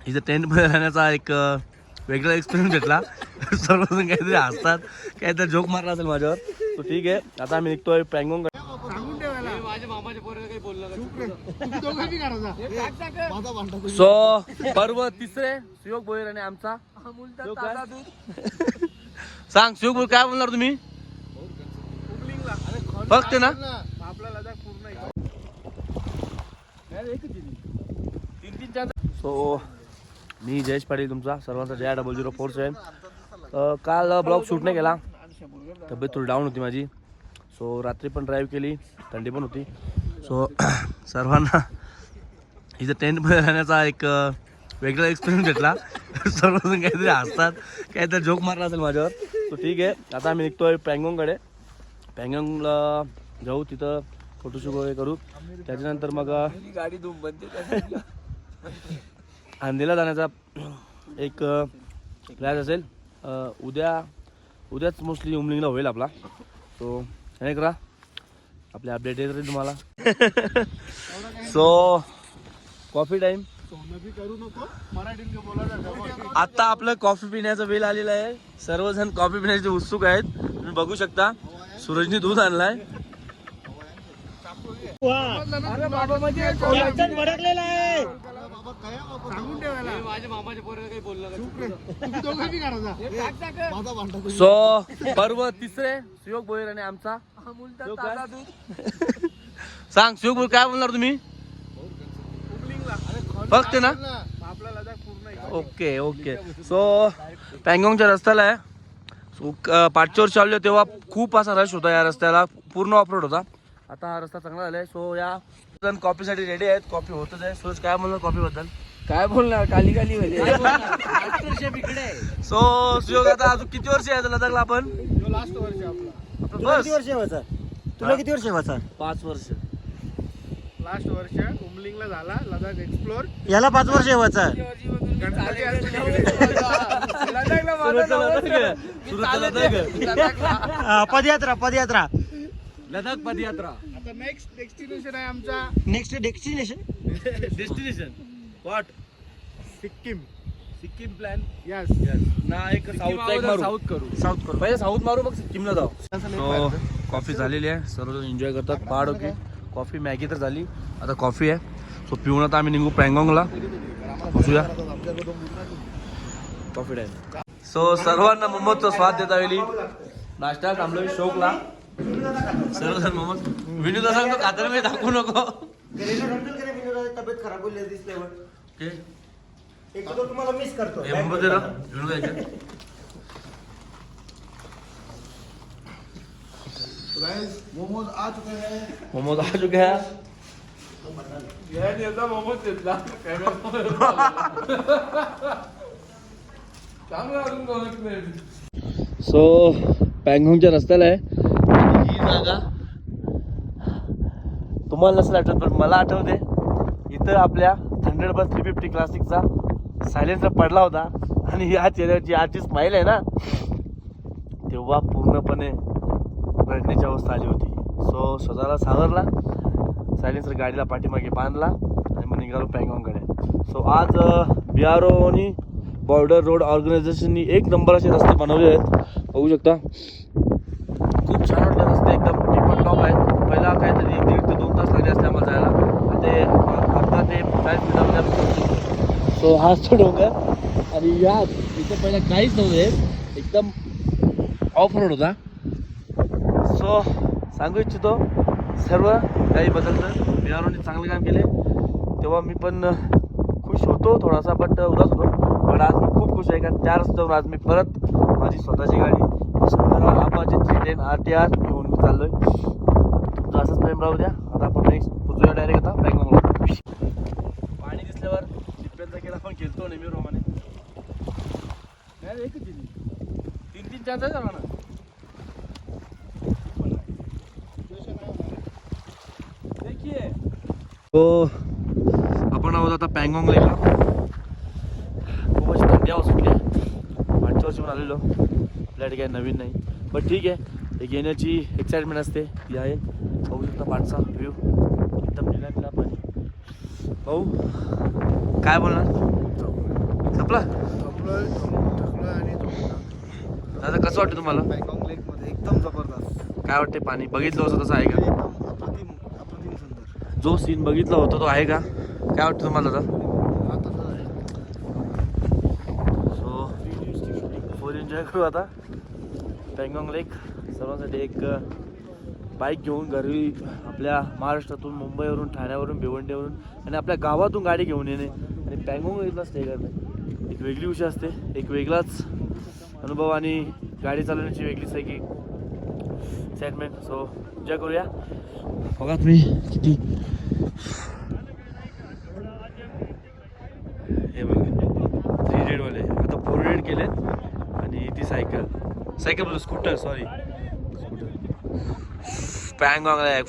इथं टेंटमध्ये राहण्याचा एक वेगळा एक्सपिरियन्स भेटला. सर्वजण काहीतरी हसतात, काहीतरी जोक मारला असेल माझ्यावर. तो ठीक आहे. आता आम्ही निघतोय पँगॉंग. सो पर्व तिसरे सुयोग भोईर आणि आमचा सांग सुयोग भोईर काय बोलणार तुम्ही फक्त ना. सो मी जयेश पाटील तुमचा सर्वांचा JR0047. काल ब्लॉग शूट नाही केला, तब्येत थोडी डाऊन होती माझी. सो रात्री पण ड्राईव्ह केली, थंडी पण होती. सो सर्वांना इथं टेंटमध्ये राहण्याचा एक वेगळा एक्सपिरियन्स भेटला. सर्वजण काहीतरी हसतात, काहीतरी जोक मारला असेल माझ्यावर. तो ठीक आहे. आता आम्ही निघतोय पँगॉंगकडे. पँगॉंगला जाऊ, तिथं फोटोशूट वगैरे करू. त्याच्यानंतर मग गाडी धूम बनते. आंधीला जाण्याचा एक प्लॅन असेल. उद्याच मोस्टली उमलिंगला होईल आपला. सो हे करा, आपले अपडेट येत राहील तुम्हाला. So coffee time. आता आपलं कॉफी पिण्याचा वेळ आलेला आहे. सर्वजण कॉफी पिण्याचे उत्सुक आहेत. तुम्ही बघू शकता सूरजने दूध आणलाय. सो पर्व तिसरे सुयोग भोईर आणि आमचा सांग सुयोग भोईर काय बोलणार तुम्ही फक्त ना. Okay okay. सो पँगॉंगच्या रस्त्याला आहे. सो पाठच्या वर्षी आलो तेव्हा खूप असा रश होता या रस्त्याला, पूर्ण ऑफरोड होता. आता हा रस्ता चांगला झालाय. सो या जण कॉफीसाठी रेडी आहेत. कॉफी होतच आहे. सूरज काय बोलणार कॉफी बद्दल? काय बोलणार, काली काली सो सुयोग आता अजून किती वर्ष आहे लदाखला आपण? लास्ट वर्ष आपला. किती वर्ष व्हायचा? तुला किती वर्ष व्हायचा? 5 वर्ष. लास्ट वर्ष उमलिंगला झाला लदाख एक्सप्लोर. याला 5 वर्ष व्हायचा. पदयात्रा लदाख पदयात्रा. आता नेक्स्ट डेस्टिनेशन आहे आमचा. Next destination what? Sikkim. Sikkim plan. Yes ना एक साऊथ करू. पहिले साऊथ मारू मग सिक्कीमला जाऊ. सो कॉफी झालेली आहे. सर्वजण एन्जॉय करतात. पाड ओके. कॉफी मॅगी तर झाली, आता कॉफी आहे. सो पिऊन आता आम्ही निघू पँगॉंगला. बसूया कॉफी टाइम. सो सर्वांना मोमोजचा स्वाद देता वेळी नाश्ता थांबलो शोकला. सर्वजण मोमोज. विनूदा सांगतो खातर मी दाखवू नको. तब्येत खराब होईल दिसल्यावर एक तो तुम्हाला मिस करतो. मोमोज दे ना विनू द्यायचे. मोमोज आ चुके हैं. मोमोज आ चुके हैं. मोमोज घेतला सो पँगॉंगच्या रस्त्याला आहे. ही जागा तुम्हाला नसेल आठवत पण मला आठवते. इथं आपल्या थंडरबर्ड 350 क्लासिकचा सायलेन्सर पडला होता आणि या चेहऱ्याची आजची स्माईल आहे ना, तेव्हा पूर्णपणे रडण्याची अवस्था आली होती. सो स्वतःला सावरला, सायलेन्सर गाडीला पाठीमागे बांधला आणि मग निघालो पँगॉंगकडे. सो आज BRO आणि बॉर्डर रोड ऑर्गनायझेशननी एक नंबर असे रस्ते बनवले आहेत. बघू शकता खूप छान वाटले रस्ते, एकदम टिप टॉप आहेत. पहिला काहीतरी 1.5 ते 2 तास लागले असते आम्हाला जायला, ते अर्धा ते 40 मिनिटामध्ये. सो हाच तो डोंगर आणि या इथं पहिला काहीच नव्हते, एकदम ऑफ रोड होता. सो सांगू इच्छितो सर्व काही बदलतं. BROने चांगलं काम केले. तेव्हा मी पण खुश होतो थोडासा, बट उदास होतो. पण आज मी खूप खुश आहे, कारण 4 रस्त्यावर आज मी परत माझी स्वतःची गाडी Apache 310 RTR घेऊन मी चाललोय. तुमचं असंच प्रेम राहू द्या. आता आपण नेक्स्ट पुढच्या डायरेक्ट आता पँगॉंगला. पाणी दिसल्यावर चिप्प्यांचा केला पण खेळतो नेहमी रोमाने. एकच 3-3 चान्स आहे झाला ना. तो आपण आहोत आता पँगॉंगला. खूप अशी थंडी हवा सुटली आहे. मागच्या वर्षी पण आलेलो, आपल्याकडे काही नवीन नाही, पण ठीक आहे. एक येण्याची एक्साइटमेंट असते ती आहे. बघू शकता पाठचा व्ह्यू, एकदम निळा पाणी. भाऊ काय बोलणार? संपला थकलोय आणि दादा कसं वाटतं तुम्हाला पॅंगॉन्ग लेक मध्ये एकदम जबरदस्त, काय वाटते पाणी बघितलं होतं तसं आहे का एकदम अप्रतिम अप्रतिम सुंदर. जो सीन बघितला होता तो आहे का काय वाटतं तुम्हाला दादा सो फुल एन्जॉय करू आता पॅंगॉन्ग लेक सर्वांसाठी एक बाईक घेऊन घरी आपल्या महाराष्ट्रातून मुंबईवरून ठाण्यावरून भिवंडीवरून आणि आपल्या गावातून गाडी घेऊन येणे आणि पॅंगॉन्ग लेकला स्टे करणे एक वेगळी गोष्ट असते एक वेगळाच अनुभव आणि गाडी चालवण्याची वेगळीच आहे की एक्साइटमेंट. सो एन्जॉय करूया. बघा तुम्ही किती हे बघा 3 वाले आता 4 केले आणि ती सायकल बोलतो स्कूटर सॉरी स्कूटर पॅंगॉन्ग लेक.